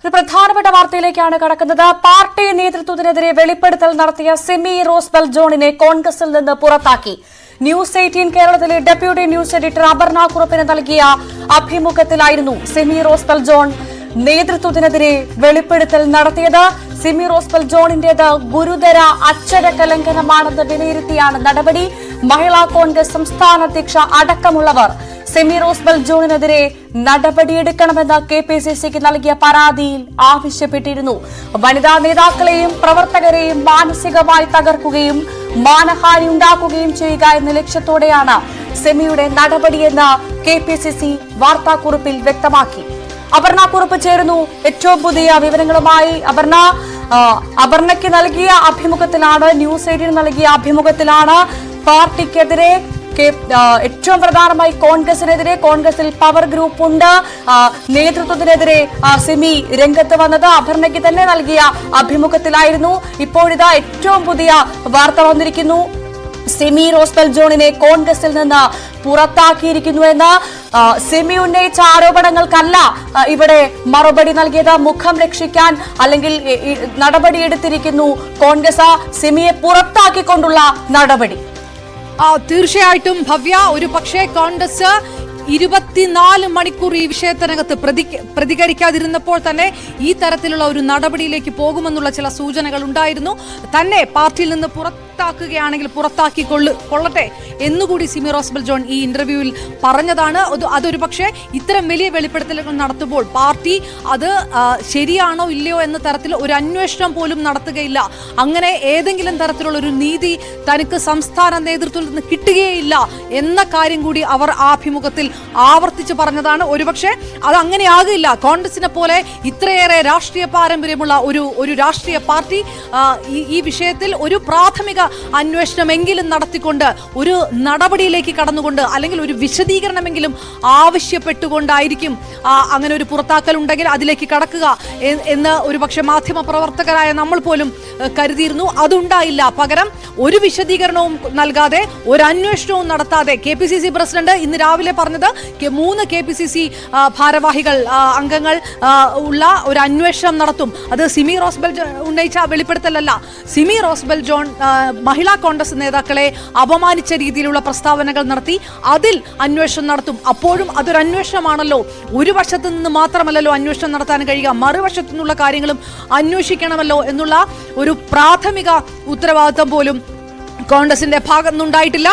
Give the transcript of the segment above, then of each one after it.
ഒരു പ്രധാനപ്പെട്ട വാർത്തയിലേക്കാണ് കടക്കുന്നത്. പാർട്ടി നേതൃത്വത്തിനെതിരെ വെളിപ്പെടുത്തൽ നടത്തിയ സിമി റോസ്ബെൽ ജോണിനെ കോൺഗ്രസിൽ നിന്ന് പുറത്താക്കി. ന്യൂസ് 18 കേരളത്തിലെ ഡെപ്യൂട്ടി ന്യൂസ് എഡിറ്റർ അപർണ കുറുപ്പിന് നൽകിയ അഭിമുഖത്തിലായിരുന്നു സിമി റോസ്ബെൽ ജോൺ നേതൃത്വത്തിനെതിരെ വെളിപ്പെടുത്തൽ നടത്തിയത്. സിമി റോസ്ബെൽ ജോണിന്റേത് ഗുരുതര അച്ചടക്ക ലംഘനമാണെന്ന് വിലയിരുത്തിയാണ് നടപടി. മഹിളാ കോൺഗ്രസ് സംസ്ഥാന അധ്യക്ഷ അടക്കമുള്ളവർ സിമി റോസ്ബെൽ ജോണിനെതിരെ നടപടിയെടുക്കണമെന്ന് KPCCക്ക് നൽകിയ പരാതിയിൽ ആവശ്യപ്പെട്ടിരുന്നു. വനിതാ നേതാക്കളെയും പ്രവർത്തകരെയും മാനസികമായി തകർക്കുകയും മാനഹാനി ഉണ്ടാക്കുകയും ചെയ്യുക എന്ന ലക്ഷ്യത്തോടെയാണ് സെമിയുടെ നടപടിയെന്ന് KPCC വാർത്താക്കുറിപ്പിൽ വ്യക്തമാക്കി. അപർണ കുറുപ്പ് ചേരുന്നു ഏറ്റവും പുതിയ വിവരങ്ങളുമായി. അപർണയ്ക്ക് നൽകിയ അഭിമുഖത്തിലാണ്, ന്യൂസ് 18 നൽകിയ അഭിമുഖത്തിലാണ് പാർട്ടിക്കെതിരെ, ഏറ്റവും പ്രധാനമായി കോൺഗ്രസിനെതിരെ, കോൺഗ്രസിൽ പവർ ഗ്രൂപ്പ് ഉണ്ട്, നേതൃത്വത്തിനെതിരെ സിമി രംഗത്ത് വന്നത്. അപർണയ്ക്ക് തന്നെ നൽകിയ അഭിമുഖത്തിലായിരുന്നു. ഇപ്പോഴിതാ ഏറ്റവും പുതിയ വാർത്ത വന്നിരിക്കുന്നു. സിമി റോസ്ബെൽ ജോണിനെ കോൺഗ്രസിൽ നിന്ന് പുറത്താക്കിയിരിക്കുന്നു എന്ന്. സിമി ഉന്നയിച്ച ആരോപണങ്ങൾക്കല്ല ഇവിടെ മറുപടി നൽകിയത്. മുഖം രക്ഷിക്കാൻ അല്ലെങ്കിൽ നടപടിയെടുത്തിരിക്കുന്നു കോൺഗ്രസ്, സിമിയെ പുറത്താക്കിക്കൊണ്ടുള്ള നടപടി. തീർച്ചയായിട്ടും ഭവ്യ, ഒരു പക്ഷേ കോൺഗ്രസ് 24 മണിക്കൂർ ഈ വിഷയത്തിനകത്ത് പ്രതികരിക്കാതിരുന്നപ്പോൾ തന്നെ ഈ തരത്തിലുള്ള ഒരു നടപടിയിലേക്ക് പോകുമെന്നുള്ള ചില സൂചനകൾ ഉണ്ടായിരുന്നു. തന്നെ പാർട്ടിയിൽ നിന്ന് പുറത്താക്കുകയാണെങ്കിൽ പുറത്താക്കിക്കൊള്ളട്ടെ എന്നുകൂടി സിമി റോസ്ബെൽ ജോൺ ഈ ഇന്റർവ്യൂവിൽ പറഞ്ഞതാണ്. അതൊരു പക്ഷേ ഇത്തരം വലിയ വെളിപ്പെടുത്തലുകൾ നടത്തുമ്പോൾ പാർട്ടി അത് ശരിയാണോ ഇല്ലയോ എന്ന തരത്തിൽ ഒരു അന്വേഷണം പോലും നടത്തുകയില്ല. അങ്ങനെ ഏതെങ്കിലും തരത്തിലുള്ള ഒരു നീതി തനിക്ക് സംസ്ഥാന നേതൃത്വത്തിൽ നിന്ന് കിട്ടുകയില്ല എന്ന കാര്യം കൂടി അവർ ആഭിമുഖത്തിൽ ആവർത്തിച്ച് പറഞ്ഞതാണ്. ഒരുപക്ഷെ അത് അങ്ങനെയാകില്ല. കോൺഗ്രസിനെ പോലെ ഇത്രയേറെ രാഷ്ട്രീയ പാരമ്പര്യമുള്ള ഒരു രാഷ്ട്രീയ പാർട്ടി ഈ വിഷയത്തിൽ ഒരു പ്രാഥമിക അന്വേഷണമെങ്കിലും നടത്തിക്കൊണ്ട് ഒരു നടപടിയിലേക്ക് കടന്നുകൊണ്ട് അല്ലെങ്കിൽ ഒരു വിശദീകരണമെങ്കിലും ആവശ്യപ്പെട്ടുകൊണ്ടായിരിക്കും അങ്ങനെ ഒരു പുറത്താക്കൽ ഉണ്ടെങ്കിൽ അതിലേക്ക് കടക്കുക എന്ന് ഒരുപക്ഷെ മാധ്യമ പ്രവർത്തകരായ നമ്മൾ പോലും കരുതിയിരുന്നു. അതുണ്ടായില്ല. പകരം ഒരു വിശദീകരണവും നൽകാതെ, ഒരു അന്വേഷണവും നടത്താതെ KPCC പ്രസിഡന്റ് ഇന്ന് രാവിലെ പറഞ്ഞത് 3 KPCC ഭാരവാഹികൾ അംഗങ്ങൾ ഉള്ള ഒരു അന്വേഷണം നടത്തും. അത് സിമി റോസ്ബെൽ ഉന്നയിച്ച വെളിപ്പെടുത്തലല്ല. സിമി റോസ്ബെൽ ജോൺ മഹിളാ കോൺഗ്രസ് നേതാക്കളെ അപമാനിച്ച രീതിയിലുള്ള പ്രസ്താവനകൾ നടത്തി, അതിൽ അന്വേഷണം നടത്തും. അപ്പോഴും അതൊരു അന്വേഷണമാണല്ലോ. ഒരു വശത്തു നിന്ന് മാത്രമല്ലല്ലോ അന്വേഷണം നടത്താൻ കഴിയുക, മറുവശത്തു നിന്നുള്ള കാര്യങ്ങളും അന്വേഷിക്കണമല്ലോ എന്നുള്ള ഒരു പ്രാഥമിക ഉത്തരവാദിത്വം പോലും കോൺഗ്രസിന്റെ ഭാഗത്തുനിന്നുണ്ടായിട്ടില്ല.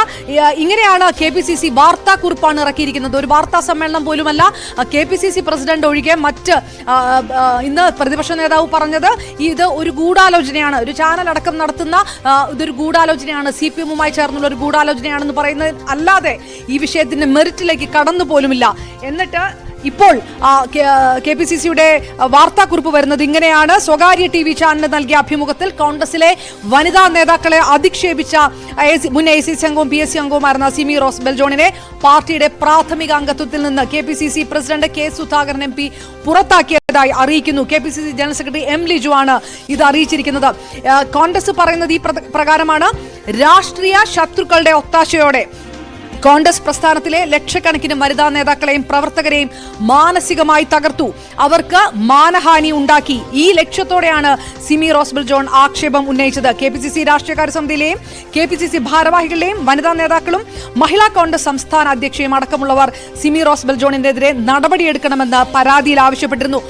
ഇങ്ങനെയാണ് KPCC വാർത്താക്കുറിപ്പാണ് ഇറക്കിയിരിക്കുന്നത്. ഒരു വാർത്താ സമ്മേളനം പോലുമല്ല. KPCC പ്രസിഡന്റ് ഒഴികെ മറ്റ് ഇന്ന് പ്രതിപക്ഷ നേതാവ് പറഞ്ഞത് ഇത് ഒരു ഗൂഢാലോചനയാണ്, ഒരു ചാനൽ അടക്കം നടത്തുന്ന ഇതൊരു ഗൂഢാലോചനയാണ്, CPM-ഉമായി ചേർന്നുള്ള ഒരു ഗൂഢാലോചനയാണെന്ന് പറയുന്നത് അല്ലാതെ ഈ വിഷയത്തിന്റെ മെറിറ്റിലേക്ക് കടന്നു പോലുമില്ല. എന്നിട്ട് ഇപ്പോൾ KPCCയുടെ വാർത്താക്കുറിപ്പ് വരുന്നത് ഇങ്ങനെയാണ്. സ്വകാര്യ TV ചാനലിന് നൽകിയ അഭിമുഖത്തിൽ കോൺഗ്രസിലെ വനിതാ നേതാക്കളെ അധിക്ഷേപിച്ച മുൻ ACC അംഗവും PSC അംഗവുമായിരുന്ന സിമി റോസ്ബെൽ ജോണിനെ പാർട്ടിയുടെ പ്രാഥമിക അംഗത്വത്തിൽ നിന്ന് KPCC president K Sudhakaran MP പുറത്താക്കിയതായി അറിയിക്കുന്നു. KPCC general secretary M Liju ആണ് ഇത് അറിയിച്ചിരിക്കുന്നത്. കോൺഗ്രസ് പറയുന്നത് ഈ പ്രകാരമാണ്. രാഷ്ട്രീയ ശത്രുക്കളുടെ ഒത്താശയോടെ കോൺഗ്രസ് പ്രസ്ഥാനത്തിലെ ലക്ഷക്കണക്കിന് വനിതാ നേതാക്കളെയും പ്രവർത്തകരെയും മാനസികമായി തകർത്തു, അവർക്ക് മാനഹാനി ഉണ്ടാക്കി. ഈ ലക്ഷ്യത്തോടെയാണ് സിമി റോസ്ബെൽ ജോൺ ആക്ഷേപം ഉന്നയിച്ചത്. KPCC രാഷ്ട്രീയകാര്യ സമിതിയിലെയും KPCC ഭാരവാഹികളുടെയും വനിതാ നേതാക്കളും മഹിളാ കോൺഗ്രസ് സംസ്ഥാന അധ്യക്ഷയും അടക്കമുള്ളവർ സിമി റോസ്ബെൽ ജോണിനെതിരെ നടപടിയെടുക്കണമെന്ന് പരാതിയിൽ ആവശ്യപ്പെട്ടിരുന്നു.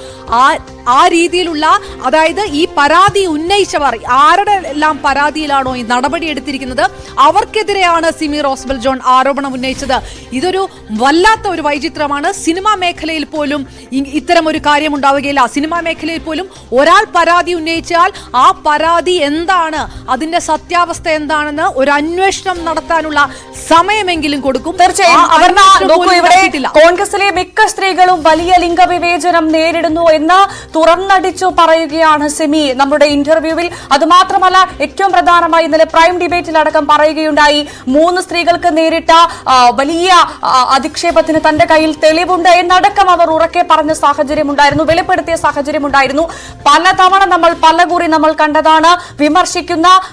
ആ രീതിയിലുള്ള, അതായത് ഈ പരാതി ഉന്നയിച്ചവർ ആരുടെ എല്ലാം പരാതിയിലാണോ ഈ നടപടി എടുത്തിരിക്കുന്നത് അവർക്കെതിരെയാണ് സിമി റോസ്ബെൽ ജോൺ ആരോപണം ഉന്നയിച്ചത്. ഇതൊരു വല്ലാത്ത ഒരു വൈചിത്രമാണ്. സിനിമാ മേഖലയിൽ പോലും ഇത്തരം ഒരു കാര്യം ഉണ്ടാവുകയില്ല. സിനിമാ മേഖലയിൽ പോലും ഒരാൾ പരാതി ഉന്നയിച്ചാൽ ആ പരാതി എന്താണ്, അതിന്റെ സത്യാവസ്ഥ എന്താണെന്ന് ഒരു അന്വേഷണം നടത്താനുള്ള സമയമെങ്കിലും കൊടുക്കും. തീർച്ചയായും കോൺഗ്രസിലെ മിക്ക സ്ത്രീകളും വലിയ ലിംഗവിവേചനം നേരിടുന്നു എന്ന് തുറന്നടിച്ചു പറയുകയാണ് സിമി നമ്മുടെ ഇന്റർവ്യൂവിൽ. അതുമാത്രമല്ല, ഏറ്റവും പ്രധാനമായി ഇന്നലെ പ്രൈം ഡിബേറ്റിലടക്കം പറയുകയുണ്ടായി, 3 സ്ത്രീകൾക്ക് നേരിട്ട വലിയ അധിക്ഷേപത്തിന് തന്റെ കയ്യിൽ തെളിവുണ്ട് എന്നടക്കം അവർ ഉറക്കെ പറഞ്ഞ സാഹചര്യമുണ്ടായിരുന്നു, വെളിപ്പെടുത്തിയ സാഹചര്യമുണ്ടായിരുന്നു. പലതവണ പലകുറി നമ്മൾ കണ്ടതാണ്.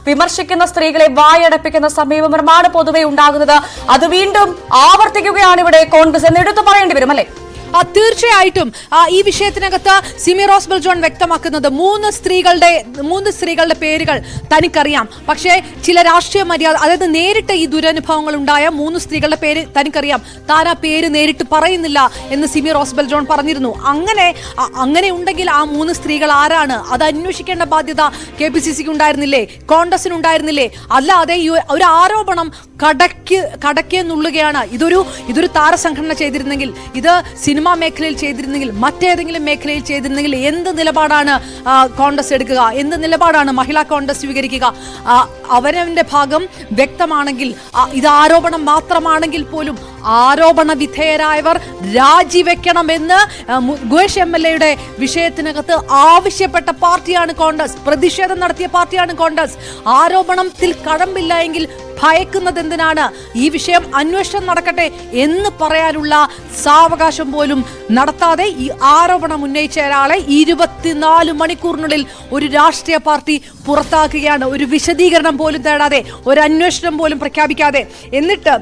വിമർശിക്കുന്ന സ്ത്രീകളെ വായടപ്പിക്കുന്ന സമീപനമാണ് പൊതുവെ ഉണ്ടാകുന്നത്. അത് വീണ്ടും ആവർത്തിക്കുകയാണ് ഇവിടെ കോൺഗ്രസ് എന്ന് എടുത്തു പറയേണ്ടി വരും, അല്ലേ? തീർച്ചയായിട്ടും ഈ വിഷയത്തിനകത്ത് സിമി റോസ് ബെൽ ജോൺ വ്യക്തമാക്കുന്നത് മൂന്ന് സ്ത്രീകളുടെ പേരുകൾ തനിക്കറിയാം. പക്ഷേ ചില രാഷ്ട്രീയ മര്യാദ, അതായത് നേരിട്ട് ഈ ദുരനുഭവങ്ങൾ ഉണ്ടായ 3 സ്ത്രീകളുടെ പേര് തനിക്കറിയാം, താൻ ആ പേര് നേരിട്ട് പറയുന്നില്ല എന്ന് സിമി റോസ് ബെൽ ജോൺ പറഞ്ഞിരുന്നു. അങ്ങനെ ഉണ്ടെങ്കിൽ ആ 3 സ്ത്രീകൾ ആരാണ്? അത് അന്വേഷിക്കേണ്ട ബാധ്യത KPCCക്ക് ഉണ്ടായിരുന്നില്ലേ, കോൺഗ്രസിനുണ്ടായിരുന്നില്ലേ? അല്ലാതെ ഈ ഒരു ആരോപണം കടക്കെ നുള്ളുകയാണ്. ഇതൊരു താരസംഘടന ചെയ്തിരുന്നെങ്കിൽ, ഇത് സിനിമാ മേഖലയിൽ ചെയ്തിരുന്നെങ്കിൽ, മറ്റേതെങ്കിലും മേഖലയിൽ ചെയ്തിരുന്നെങ്കിൽ എന്ത് നിലപാടാണ് കോൺഗ്രസ് എടുക്കുക? എന്ത് നിലപാടാണ് മഹിളാ കോൺഗ്രസ് സ്വീകരിക്കുക? അവരവന്റെ ഭാഗം വ്യക്തമാണെങ്കിൽ, ഇത് ആരോപണം മാത്രമാണെങ്കിൽ പോലും ആരോപണ വിധേയരായവർ രാജിവെക്കണമെന്ന് ഗുഹേഷ് MLA വിഷയത്തിനകത്ത് ആവശ്യപ്പെട്ട പാർട്ടിയാണ് കോൺഗ്രസ്, പ്രതിഷേധം നടത്തിയ പാർട്ടിയാണ് കോൺഗ്രസ്. ആരോപണത്തിൽ കഴമ്പില്ല എങ്കിൽ ഭയക്കുന്നത് എന്തിനാണ്? ഈ വിഷയം അന്വേഷണം നടക്കട്ടെ എന്ന് പറയാനുള്ള സാവകാശം പോലും നടത്താതെ ഈ ആരോപണം ഉന്നയിച്ച ഒരാളെ 24 മണിക്കൂറിനുള്ളിൽ ഒരു രാഷ്ട്രീയ പാർട്ടി പുറത്താക്കുകയാണ്, ഒരു വിശദീകരണം പോലും തേടാതെ, ഒരു അന്വേഷണം പോലും പ്രഖ്യാപിക്കാതെ. എന്നിട്ട്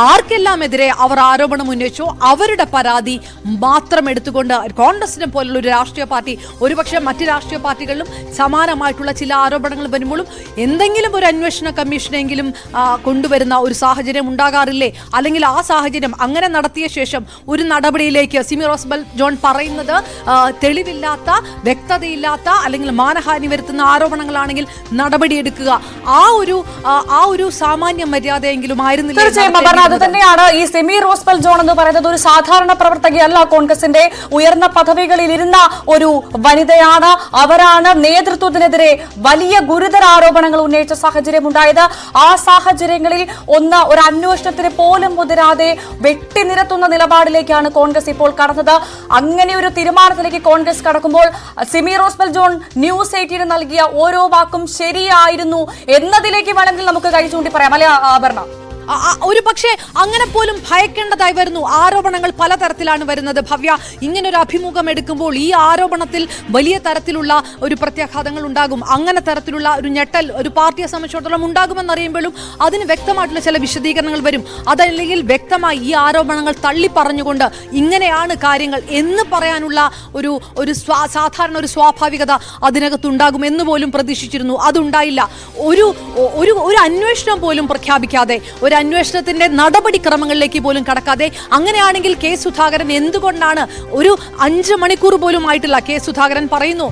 ആർക്കെല്ലാമെതിരെ അവർ ആരോപണം ഉന്നയിച്ചോ അവരുടെ പരാതി മാത്രം എടുത്തുകൊണ്ട് കോൺഗ്രസിനെ പോലുള്ള ഒരു രാഷ്ട്രീയ പാർട്ടി, ഒരുപക്ഷെ മറ്റ് രാഷ്ട്രീയ പാർട്ടികളിലും സമാനമായിട്ടുള്ള ചില ആരോപണങ്ങൾ വരുമ്പോഴും എന്തെങ്കിലും ഒരു അന്വേഷണ കമ്മീഷനെങ്കിലും കൊണ്ടുവരുന്ന ഒരു സാഹചര്യം ഉണ്ടാകാറില്ലേ? അല്ലെങ്കിൽ ആ സാഹചര്യം അങ്ങനെ നടത്തിയ ശേഷം ഒരു നടപടിയിലേക്ക് സിമി റോസ് ബെൽ ജോൺ പറയുന്നത് തെളിവില്ലാത്ത, വ്യക്തതയില്ലാത്ത, അല്ലെങ്കിൽ മാനഹാനി വരുത്തുന്ന ആരോപണങ്ങളാണെങ്കിൽ നടപടിയെടുക്കുക. ആ ഒരു സാമാന്യ മര്യാദയെങ്കിലും ആയിരുന്നില്ല. അത് തന്നെയാണ് ഈ സിമി റോസ് ബെൽ ജോൺ എന്ന് പറയുന്നത്. ഒരു സാധാരണ പ്രവർത്തകയല്ല, കോൺഗ്രസിന്റെ ഉയർന്ന പദവികളിൽ ഇരുന്ന ഒരു വനിതയാണ്. അവരാണ് നേതൃത്വത്തിനെതിരെ വലിയ ഗുരുതര ആരോപണങ്ങൾ ഉന്നയിച്ച സാഹചര്യം ഉണ്ടായത്. ആ സാഹചര്യങ്ങളിൽ ഒരു അന്വേഷണത്തിന് പോലും മുതിരാതെ വെട്ടിനിരത്തുന്ന നിലപാടിലേക്കാണ് കോൺഗ്രസ് ഇപ്പോൾ കടന്നത്. അങ്ങനെ ഒരു തീരുമാനത്തിലേക്ക് കോൺഗ്രസ് കടക്കുമ്പോൾ Simi rose bell John news 18 നൽകിയ ഓരോ വാക്കും ശരിയായിരുന്നു എന്നതിലേക്ക് വേണമെങ്കിൽ നമുക്ക് കൈ ചൂണ്ടി പറയാം, അല്ലെ അപർണ? ഒരു പക്ഷേ അങ്ങനെ പോലും ഭയക്കേണ്ടതായി വരുന്നു. ആരോപണങ്ങൾ പലതരത്തിലാണ് വരുന്നത്. ഭവ്യ, ഇങ്ങനൊരു അഭിമുഖം എടുക്കുമ്പോൾ ഈ ആരോപണത്തിൽ വലിയ തരത്തിലുള്ള ഒരു പ്രത്യാഘാതങ്ങൾ ഉണ്ടാകും. അങ്ങനെ തരത്തിലുള്ള ഒരു ഞെട്ടൽ ഒരു പാർട്ടിയെ സംബന്ധിച്ചിടത്തോളം ഉണ്ടാകുമെന്നറിയുമ്പോഴും അതിന് വ്യക്തമായിട്ടുള്ള ചില വിശദീകരണങ്ങൾ വരും. അതല്ലെങ്കിൽ വ്യക്തമായി ഈ ആരോപണങ്ങൾ തള്ളി പറഞ്ഞുകൊണ്ട് ഇങ്ങനെയാണ് കാര്യങ്ങൾ എന്ന് പറയാനുള്ള ഒരു സാധാരണ ഒരു സ്വാഭാവികത അതിനകത്തുണ്ടാകും എന്ന് പോലും പ്രതീക്ഷിച്ചിരുന്നു. അതുണ്ടായില്ല. ഒരു അന്വേഷണം പോലും പ്രഖ്യാപിക്കാതെ, ഒരു അന്വേഷണത്തിന്റെ നടപടിക്രമങ്ങളിലേക്ക് പോലും കടക്കാതെ, അങ്ങനെയാണെങ്കിൽ കെ സുധാകരൻ എന്തുകൊണ്ടാണ് ഒരു 5 മണിക്കൂർ പോലും ആയിട്ടില്ല? കെ സുധാകരൻ പറയുന്നു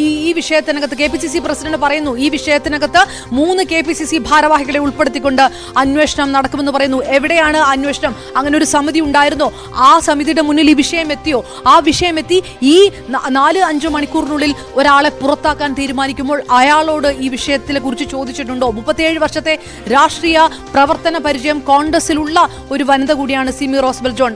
ഈ വിഷയത്തിനകത്ത്, KPCC പ്രസിഡന്റ് പറയുന്നു ഈ വിഷയത്തിനകത്ത് 3 KPCC ഭാരവാഹികളെ ഉൾപ്പെടുത്തിക്കൊണ്ട് അന്വേഷണം നടക്കുമെന്ന് പറയുന്നു. എവിടെയാണ് അന്വേഷണം? അങ്ങനെ ഒരു സമിതി ഉണ്ടായിരുന്നോ? ആ സമിതിയുടെ മുന്നിൽ ഈ വിഷയം എത്തിയോ? ആ വിഷയം എത്തി ഈ 4-5 മണിക്കൂറിനുള്ളിൽ ഒരാളെ പുറത്താക്കാൻ തീരുമാനിക്കുമ്പോൾ അയാളോട് ഈ വിഷയത്തിനെ കുറിച്ച് ചോദിച്ചിട്ടുണ്ടോ? 37 വർഷത്തെ രാഷ്ട്രീയ പ്രവർത്തന പരിചയം കോൺഗ്രസിലുള്ള ഒരു വനിത കൂടിയാണ് സിമി റോസ് ബെൽ ജോൺ.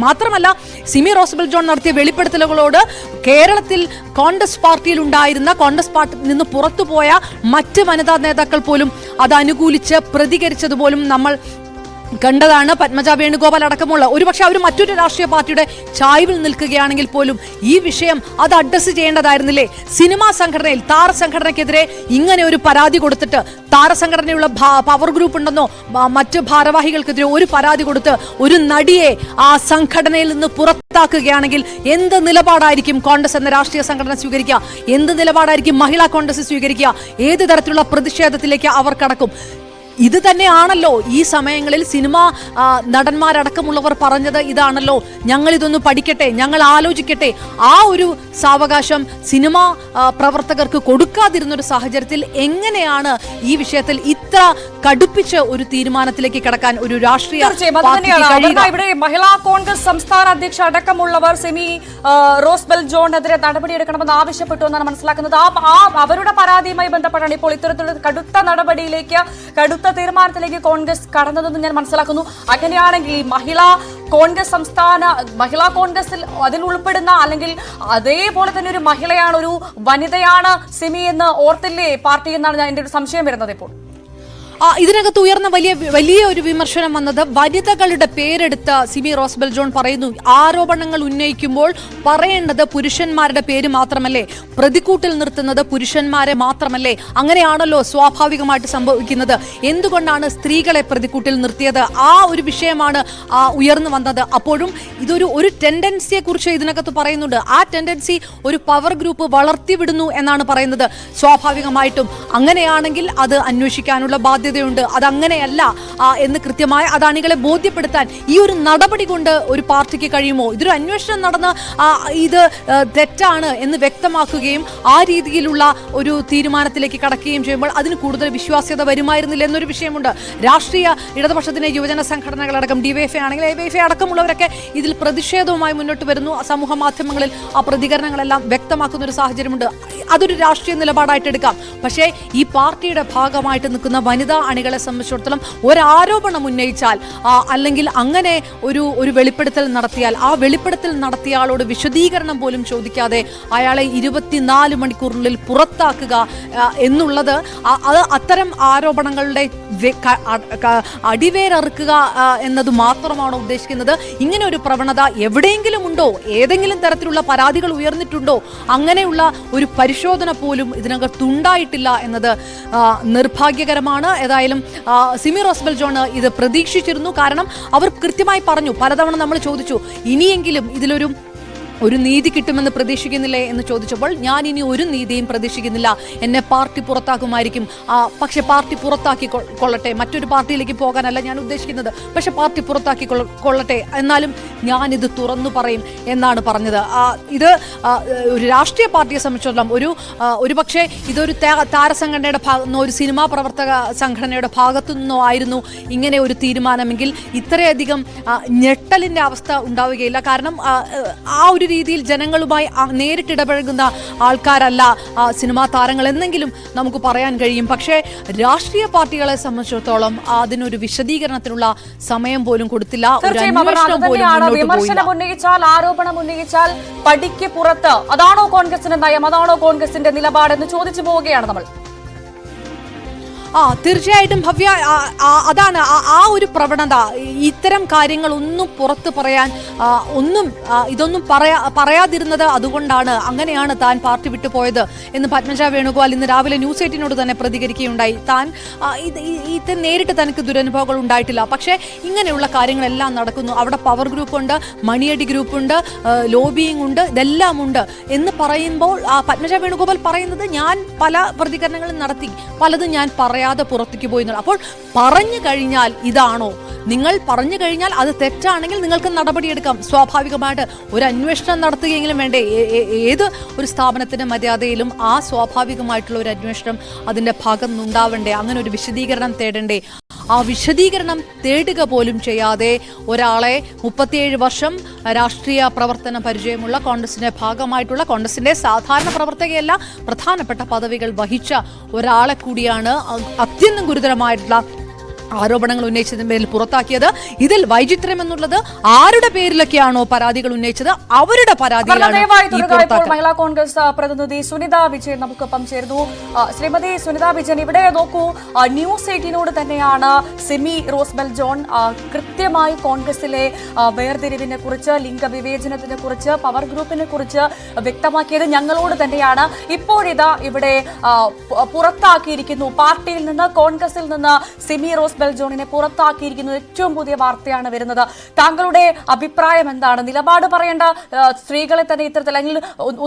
മാത്രമല്ല, സിമി റോസ് ബെൽ ജോൺ നടത്തിയ വെളിപ്പെടുത്തലുകളോട് കേരളത്തിൽ കോൺഗ്രസ് പാർട്ടിയിൽ ഉണ്ടായിരുന്ന, കോൺഗ്രസ് പാർട്ടിയിൽ നിന്ന് പുറത്തുപോയ മറ്റ് വനിതാ നേതാക്കൾ പോലും അത് അനുകൂലിച്ച് പ്രതികരിച്ചതുപോലും നമ്മൾ കണ്ടതാണ്. പത്മജ വേണുഗോപാൽ അടക്കമുള്ള ഒരുപക്ഷെ അവർ മറ്റൊരു രാഷ്ട്രീയ പാർട്ടിയുടെ ചായ്വിൽ നിൽക്കുകയാണെങ്കിൽ പോലും ഈ വിഷയം അത് അഡ്രസ് ചെയ്യേണ്ടതായിരുന്നില്ലേ? സിനിമാ സംഘടനയിൽ, താരസംഘടനയ്ക്കെതിരെ ഇങ്ങനെ ഒരു പരാതി കൊടുത്തിട്ട്, താരസംഘടനയുള്ള പവർ ഗ്രൂപ്പ് ഉണ്ടെന്നോ മറ്റ് ഭാരവാഹികൾക്കെതിരെ ഒരു പരാതി കൊടുത്ത് ഒരു നടിയെ ആ സംഘടനയിൽ നിന്ന് പുറത്താക്കുകയാണെങ്കിൽ എന്ത് നിലപാടായിരിക്കും കോൺഗ്രസ് എന്ന രാഷ്ട്രീയ സംഘടന സ്വീകരിക്കുക? എന്ത് നിലപാടായിരിക്കും മഹിളാ കോൺഗ്രസ് സ്വീകരിക്കുക? ഏത് തരത്തിലുള്ള പ്രതിഷേധത്തിലേക്ക് അവർ കടക്കും? ഇത് തന്നെയാണല്ലോ ഈ സമയങ്ങളിൽ സിനിമാ നടന്മാരടക്കമുള്ളവർ പറഞ്ഞത്. ഇതാണല്ലോ, ഞങ്ങൾ ഇതൊന്ന് പഠിക്കട്ടെ, ഞങ്ങൾ ആലോചിക്കട്ടെ. ആ ഒരു സാവകാശം സിനിമാ പ്രവർത്തകർക്ക് കൊടുക്കാതിരുന്നൊരു സാഹചര്യത്തിൽ എങ്ങനെയാണ് ഈ വിഷയത്തിൽ ഇത്ര കടുപ്പിച്ച ഒരു തീരുമാനത്തിലേക്ക് കടക്കാൻ ഒരു രാഷ്ട്രീയ ഇവിടെ മഹിളാ കോൺഗ്രസ് സംസ്ഥാന അധ്യക്ഷ അടക്കമുള്ളവർ സിമി റോസ് ബെൽ ജോണിനെതിരെ നടപടിയെടുക്കണമെന്ന് ആവശ്യപ്പെട്ടു എന്നാണ് മനസ്സിലാക്കുന്നത്. അവരുടെ പരാതിയുമായി ബന്ധപ്പെട്ടാണ് ഇപ്പോൾ ഇത്തരത്തിലുള്ള കടുത്ത നടപടിയിലേക്ക്, കടുത്ത തീരുമാനത്തിലേക്ക് കോൺഗ്രസ് കടന്നതെന്ന് ഞാൻ മനസ്സിലാക്കുന്നു. അങ്ങനെയാണെങ്കിൽ ഈ മഹിളാ കോൺഗ്രസിൽ അതിൽ ഉൾപ്പെടുന്ന, അല്ലെങ്കിൽ അതേപോലെ തന്നെ ഒരു മഹിളയാണ്, ഒരു വനിതയാണ് സിമി എന്ന് ഓർത്തില്ലേ പാർട്ടി എന്നാണ് എന്റെ ഒരു സംശയം വരുന്നത് ഇപ്പോൾ. ഇതിനകത്ത് ഉയർന്ന വലിയ ഒരു വിമർശനം വന്നത് വനിതകളുടെ പേരെടുത്ത് സിമി റോസ്ബെൽ ജോൺ പറയുന്നു. ആരോപണങ്ങൾ ഉന്നയിക്കുമ്പോൾ പറയേണ്ടത് പുരുഷന്മാരുടെ പേര് മാത്രമല്ലേ, പ്രതിക്കൂട്ടിൽ നിർത്തുന്നത് പുരുഷന്മാരെ മാത്രമല്ലേ? അങ്ങനെയാണല്ലോ സ്വാഭാവികമായിട്ട് സംഭവിക്കുന്നത്. എന്തുകൊണ്ടാണ് സ്ത്രീകളെ പ്രതിക്കൂട്ടിൽ നിർത്തിയത്? ആ ഒരു വിഷയമാണ് ഉയർന്നു വന്നത്. അപ്പോഴും ഒരു ടെൻഡൻസിയെ കുറിച്ച് ഇതിനകത്ത് പറയുന്നുണ്ട്. ആ ടെൻഡൻസി ഒരു പവർ ഗ്രൂപ്പ് വളർത്തിവിടുന്നു എന്നാണ് പറയുന്നത്. സ്വാഭാവികമായിട്ടും അങ്ങനെയാണെങ്കിൽ അത് അന്വേഷിക്കാനുള്ള ബാധ്യതയുണ്ട്. അതങ്ങനെയല്ല എന്ന് കൃത്യമായി അത് അണികളെ ബോധ്യപ്പെടുത്താൻ ഈ ഒരു നടപടി കൊണ്ട് ഒരു പാർട്ടിക്ക് കഴിയുമോ? ഇതൊരു അന്വേഷണം നടന്ന് ഇത് തെറ്റാണ് എന്ന് വ്യക്തമാക്കുകയും ആ രീതിയിലുള്ള ഒരു തീരുമാനത്തിലേക്ക് കടക്കുകയും ചെയ്യുമ്പോൾ അതിന് കൂടുതൽ വിശ്വാസ്യത വരുമായിരുന്നില്ല എന്നൊരു വിഷയമുണ്ട്. രാഷ്ട്രീയ ഇടതുപക്ഷത്തിന്റെ യുവജന സംഘടനകളടക്കം ഡിവൈഎഫ്ഐ ആണെങ്കിൽ എവൈഎഫ്ഐ അടക്കമുള്ളവരൊക്കെ ഇതിൽ പ്രതിഷേധവുമായി മുന്നോട്ട് വരുന്നു. സമൂഹ മാധ്യമങ്ങളിൽ ആ പ്രതികരണങ്ങളെല്ലാം വ്യക്തമാക്കുന്ന ഒരു സാഹചര്യമുണ്ട്. അതൊരു രാഷ്ട്രീയ നിലപാടായിട്ട് എടുക്കാം. പക്ഷേ ഈ പാർട്ടിയുടെ ഭാഗമായിട്ട് നിൽക്കുന്ന വനിതാ അണികളെ സംബന്ധിച്ചിടത്തോളം ഒരാരോപണം ഉന്നയിച്ചാൽ അല്ലെങ്കിൽ അങ്ങനെ ഒരു വെളിപ്പെടുത്തൽ നടത്തിയാൽ ആ വെളിപ്പെടുത്തൽ നടത്തിയ ആളോട് വിശദീകരണം പോലും ചോദിക്കാതെ അയാളെ 24 മണിക്കൂറിനുള്ളിൽ പുറത്താക്കുക എന്നുള്ളത് അത്തരം ആരോപണങ്ങളുടെ അടിവേരറുക്കുക എന്നത് മാത്രമാണോ ഉദ്ദേശിക്കുന്നത്? ഇങ്ങനെ ഒരു പ്രവണത എവിടെയെങ്കിലും ഉണ്ടോ? ഏതെങ്കിലും തരത്തിലുള്ള പരാതികൾ ഉയർന്നിട്ടുണ്ടോ? അങ്ങനെയുള്ള ഒരു പരിശോധന പോലും ഇതിനകത്തുണ്ടായിട്ടില്ല എന്നത് നിർഭാഗ്യകരമാണ്. ഏതായാലും സിമി റോസ്ബെൽ ജോൺ ഇത് പ്രതീക്ഷിച്ചിരുന്നു. കാരണം അവർ കൃത്യമായി പറഞ്ഞു, പലതവണ നമ്മൾ ചോദിച്ചു, ഇനിയെങ്കിലും ഇതിലൊരു നീതി കിട്ടുമെന്ന് പ്രതീക്ഷിക്കുന്നില്ലേ എന്ന് ചോദിച്ചപ്പോൾ ഞാൻ ഇനി ഒരു നീതിയും പ്രതീക്ഷിക്കുന്നില്ല, എന്നെ പാർട്ടി പുറത്താക്കുമായിരിക്കും. പക്ഷെ പാർട്ടി പുറത്താക്കി കൊള്ളട്ടെ, മറ്റൊരു പാർട്ടിയിലേക്ക് പോകാനല്ല ഞാൻ ഉദ്ദേശിക്കുന്നത്, പക്ഷെ പാർട്ടി പുറത്താക്കി കൊള്ളട്ടെ, എന്നാലും ഞാനിത് തുറന്നു പറയും എന്നാണ് പറഞ്ഞത്. ഇത് ഒരു രാഷ്ട്രീയ പാർട്ടിയെ സംബന്ധിച്ചിടത്തോളം ഒരു പക്ഷേ ഇതൊരു താരസംഘടനയുടെ ഭാഗത്തുനിന്നോ ഒരു സിനിമാ പ്രവർത്തക സംഘടനയുടെ ഭാഗത്തു നിന്നോ ആയിരുന്നു ഇങ്ങനെ ഒരു തീരുമാനമെങ്കിൽ ഇത്രയധികം ഞെട്ടലിന്റെ അവസ്ഥ ഉണ്ടാവുകയില്ല. കാരണം ആ ഒരു രീതിയിൽ ജനങ്ങളുമായി നേരിട്ട് ഇടപഴകുന്ന ആൾക്കാരല്ല സിനിമാ താരങ്ങൾ എന്നെങ്കിലും നമുക്ക് പറയാൻ കഴിയും. പക്ഷേ രാഷ്ട്രീയ പാർട്ടികളെ സംബന്ധിച്ചിടത്തോളം അതിനൊരു വിശദീകരണത്തിനുള്ള സമയം പോലും കൊടുത്തില്ല. വിമർശനം ഉന്നയിച്ചാൽ, ആരോപണം ഉന്നയിച്ചാൽ പടിക്ക് പുറത്ത്, അതാണോ കോൺഗ്രസിന്റെ നയം, അതാണോ കോൺഗ്രസിന്റെ നിലപാടെന്ന് ചോദിച്ചു പോവുകയാണ് നമ്മൾ. തീർച്ചയായിട്ടും ഭവ്യ, അതാണ് ആ ഒരു പ്രവണത. ഇത്തരം കാര്യങ്ങൾ ഒന്നും പുറത്ത് പറയാൻ ഇതൊന്നും പറയാതിരുന്നത് അതുകൊണ്ടാണ്, അങ്ങനെയാണ് താൻ പാർട്ടി വിട്ടുപോയത് എന്ന് പത്മജ വേണുഗോപാൽ ഇന്ന് രാവിലെ ന്യൂസ് 18 തന്നെ പ്രതികരിക്കുകയുണ്ടായി. താൻ ഇത് നേരിട്ട് തനിക്ക് ദുരനുഭവങ്ങൾ ഉണ്ടായിട്ടില്ല, പക്ഷേ ഇങ്ങനെയുള്ള കാര്യങ്ങളെല്ലാം നടക്കുന്നു. അവിടെ പവർ ഗ്രൂപ്പുണ്ട്, മണിയടി ഗ്രൂപ്പുണ്ട്, ലോബിയിങ് ഉണ്ട്, ഇതെല്ലാം ഉണ്ട് എന്ന് പറയുമ്പോൾ പത്മജ വേണുഗോപാൽ പറയുന്നത് ഞാൻ പല പ്രതികരണങ്ങളും നടത്തി, പലതും ഞാൻ പറയാതെ പുറത്തേക്ക് പോയി. അപ്പോൾ പറഞ്ഞു കഴിഞ്ഞാൽ ഇതാണോ? നിങ്ങൾ പറഞ്ഞു കഴിഞ്ഞാൽ അത് തെറ്റാണെങ്കിൽ നിങ്ങൾക്ക് നടപടിയെടുക്കാം. സ്വാഭാവികമായിട്ട് ഒരു അന്വേഷണം നടത്തുകയെങ്കിലും വേണ്ടേ? ഏത് ഒരു സ്ഥാപനത്തിന്റെ മര്യാദയിലും ആ സ്വാഭാവികമായിട്ടുള്ള ഒരു അന്വേഷണം അതിന്റെ ഭാഗം ഉണ്ടാവണ്ടേ? അങ്ങനെ ഒരു വിശദീകരണം തേടണ്ടേ? ആ വിശദീകരണം തേടുക പോലും ചെയ്യാതെ ഒരാളെ 37 വർഷം രാഷ്ട്രീയ പ്രവർത്തന പരിചയമുള്ള കോൺഗ്രസിന്റെ ഭാഗമായിട്ടുള്ള, കോൺഗ്രസിന്റെ സാധാരണ പ്രവർത്തകയല്ല, പ്രധാനപ്പെട്ട പദവികൾ വഹിച്ച ഒരാളെ കൂടിയാണ് അത്യന്തം ഗുരുതരമായിട്ടുള്ള ആരോപണങ്ങൾ ഉന്നയിച്ചതിന് പേരിൽ പുറത്താക്കിയത്. ഇതിൽ വൈചിത്രം എന്നുള്ളത് ആരുടെ പേരിലൊക്കെയാണോ പരാതികൾ ഉന്നയിച്ചത് അവരുടെ പരാതികളാണ്. മഹിളാ കോൺഗ്രസ് പ്രതിനിധി സുനിത വിജയൻ നമുക്കൊപ്പം ചേർന്നു. ശ്രീമതി സുനിത വിജയൻ, ഇവിടെ നോക്കൂ, ന്യൂസ് 18 തന്നെയാണ് സിമി റോസ്ബെൽ ജോൺ കൃത്യമായി കോൺഗ്രസിലെ വേർതിരിവിനെ കുറിച്ച്, ലിംഗവിവേചനത്തിനെ കുറിച്ച്, പവർ ഗ്രൂപ്പിനെ കുറിച്ച് വ്യക്തമാക്കിയത് ഞങ്ങളോട് തന്നെയാണ്. ഇപ്പോഴിതാ ഇവിടെ പുറത്താക്കിയിരിക്കുന്നു, പാർട്ടിയിൽ നിന്ന്, കോൺഗ്രസിൽ നിന്ന് സിമി റോസ്ബെൽ ജോണിനെ പുറത്താക്കിയിരിക്കുന്നു. ഏറ്റവും പുതിയ വാർത്തയാണ് വരുന്നത്. താങ്കളുടെ അഭിപ്രായം എന്താണ്? നിലപാട് പറയേണ്ട സ്ത്രീകളെ തന്നെ ഇത്തരത്തിൽ, അല്ലെങ്കിൽ